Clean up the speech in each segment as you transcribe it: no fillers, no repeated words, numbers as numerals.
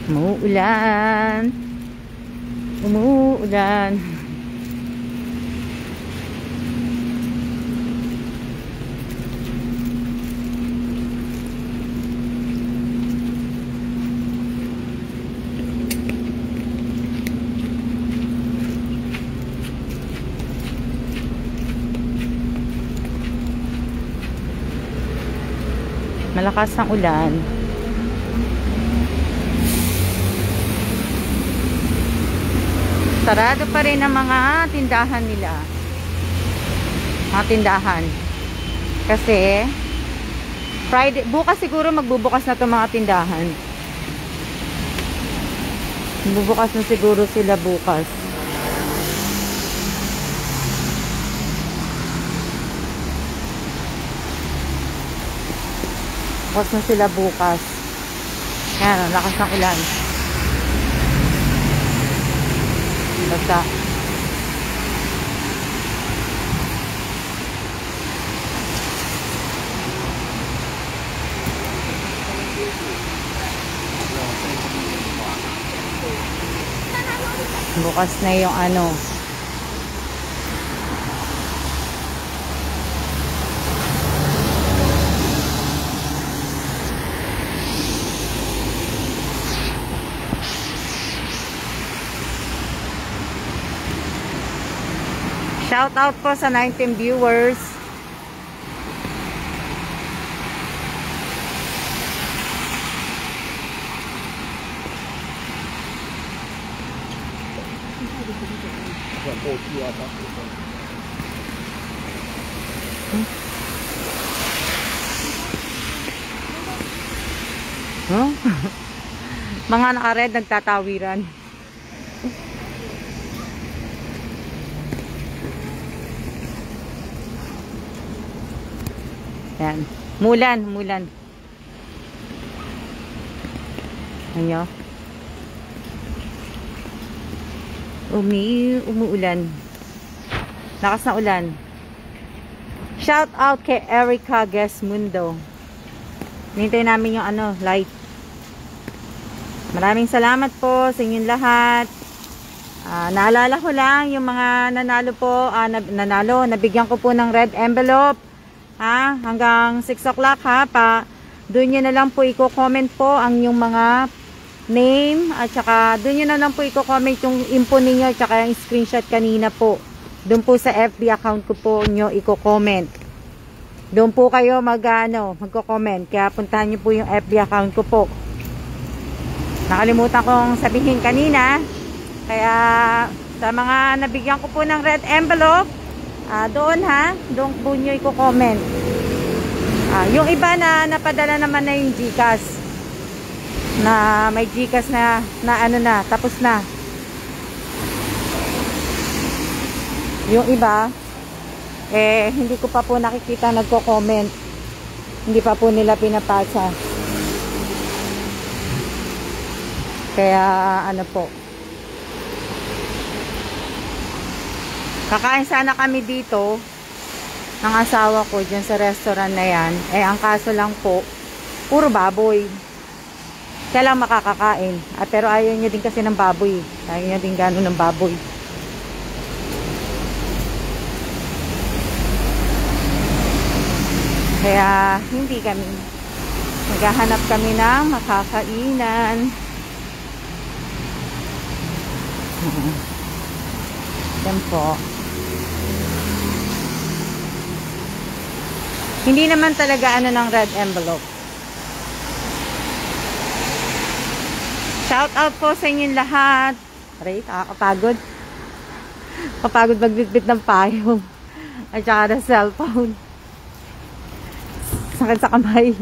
Umuulan. Umuulan. Malakas ang ulan. Sarado pa rin ang mga tindahan nila. Mga tindahan. Kasi Friday, bukas siguro magbubukas na itong mga tindahan. Magbubukas na siguro sila bukas. Bukas na sila bukas. Yan, ang lakas ng ulan. Basta. Bukas na yung ano. Shout out po sa 19 viewers. Huh? Mga naka-red nagtatawiran. Yan. Mulan, mulan. Ano? Umuulan. Lakas na ulan. Shout out kay Erica Gesmundo. Nintay namin yung ano, light. Maraming salamat po sa inyong lahat. Naalala ko lang yung mga nanalo po, nabigyan ko po ng red envelope. Hanggang 6 o'clock doon nyo na lang po i-comment po ang yung mga name at saka doon nyo na lang po i-comment yung info ninyo at saka yung screenshot kanina po. Doon po sa FB account ko po nyo i-comment. Doon po kayo magko-comment. Kaya puntahan nyo po yung FB account ko po. Nakalimutan kong sabihin kanina. Kaya sa mga nabigyan ko po ng red envelope, doon po nyo i-comment. Yung iba na napadala naman na yung GCash. Na may GCash na tapos na. Yung iba, hindi ko pa po nakikita nagko-comment. Hindi pa po nila pinapasa. Kaya po. Kakain sana kami dito ng asawa ko dyan sa restaurant na yan. Ang kaso lang po, puro baboy. Kaya lang makakakain. Pero ayaw niya din kasi ng baboy. Ayaw niya din gano'n ng baboy. Kaya hindi kami. Maghahanap kami ng makakainan. Yan po. Hindi naman talaga ng red envelope. Shout out po sa inyong lahat. Aray, nakakapagod. Kapagod magbitbit ng payong. At saka ng cellphone. Sakit sa kamay.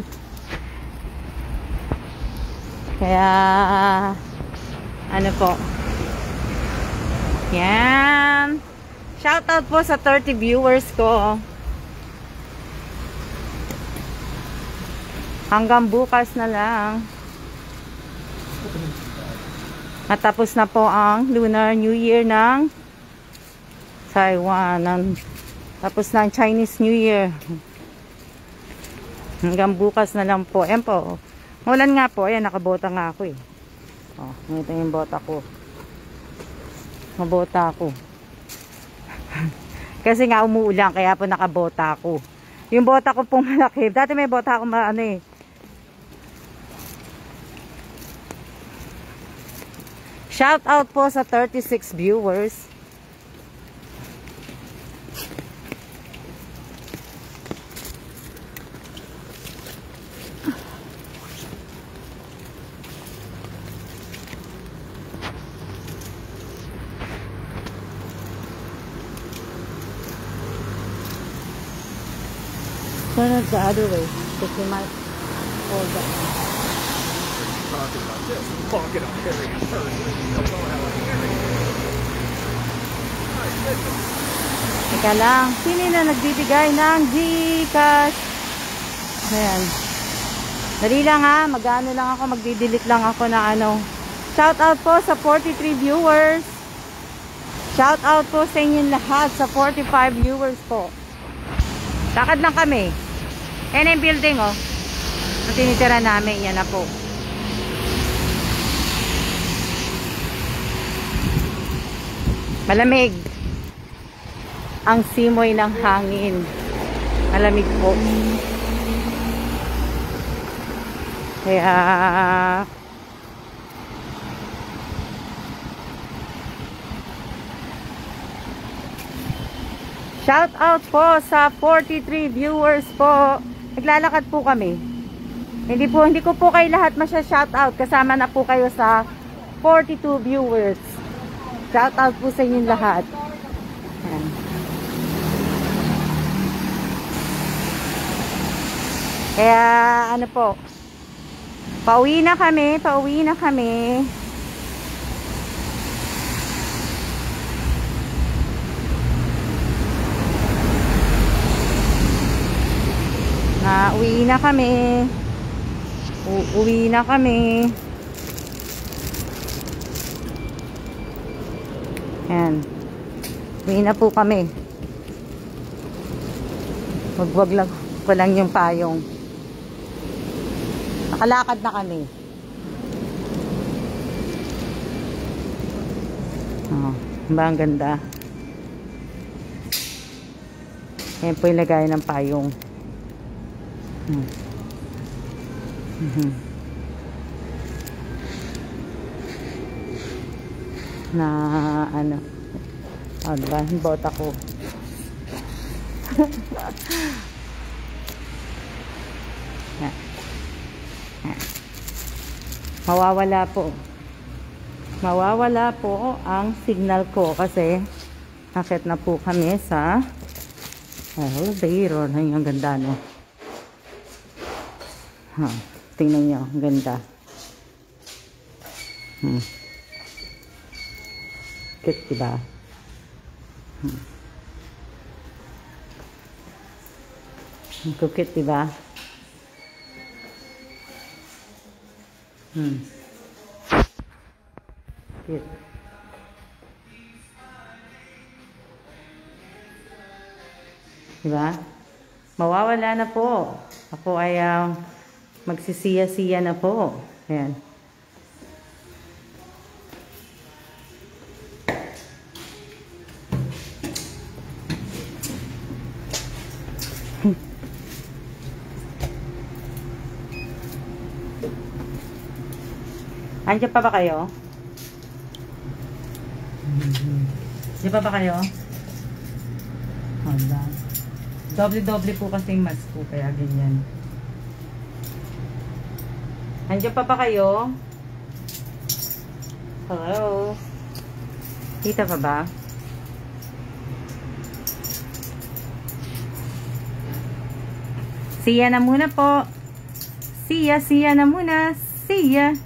Kaya po. Yan. Shout out po sa 30 viewers ko. Hanggang bukas na lang. Natapos na po ang Lunar New Year ng Taiwan. Tapos na ang Chinese New Year. Hanggang bukas na lang po. Ayan po. Ulan nga po. Ayan, nakabota nga ako Oh, ito yung bota ko. Mabota ako. Kasi nga umuulan, kaya po nakabota ako. Yung bota ko pong malaki. Dati may bota ako ano eh. Shout out po sa 36 viewers. Turn it the other way, because you might hold that. Talking about this, walking up very first, you don't know how to hear it. My goodness. Teka lang, sino na nagbibigay ng Gcash? Ayan. Dali lang ha, mag-ano lang ako, magdidelete lang ako na ano. Shout out po sa 43 viewers. Shout out po sa inyong lahat sa 45 viewers po. Lakad lang kami. Ayan yung building oh. Ang tinitira namin, yan na po. Malamig. Ang simoy ng hangin. Malamig po. Kaya shout out po sa 43 viewers po. Naglalakad po kami. Hindi ko po kayo lahat masya-shout out. Kasama na po kayo sa 42 viewers. Shout out po sa inyong lahat. Ayan. Kaya ano po, pauwi na kami. Uwi na kami. Uuwi na kami. Ayan. Uwi na po kami. Wag lang ko lang yung payong. Nakalakad na kami. Oh, ba ang ganda. Ayan po yung lagay ng payong. Na ano, diba? Bota ko. Mawawala po ang signal ko kasi nakit na po kami sa elevator. Ay, ang ganda no. Tingnan nyo, ang ganda. Cute, diba? Cute, diba? Cute. Diba? Mawawala na po. Ako ay magsisiya-siya na po. Ayan. Andiyan pa ba kayo? Andiyan pa ba kayo? Hala. Doble-doble po kasing mask ko, kaya ganyan. Andiyan pa ba kayo? Hello? Kita pa ba? See ya na muna po. See ya na muna. See ya.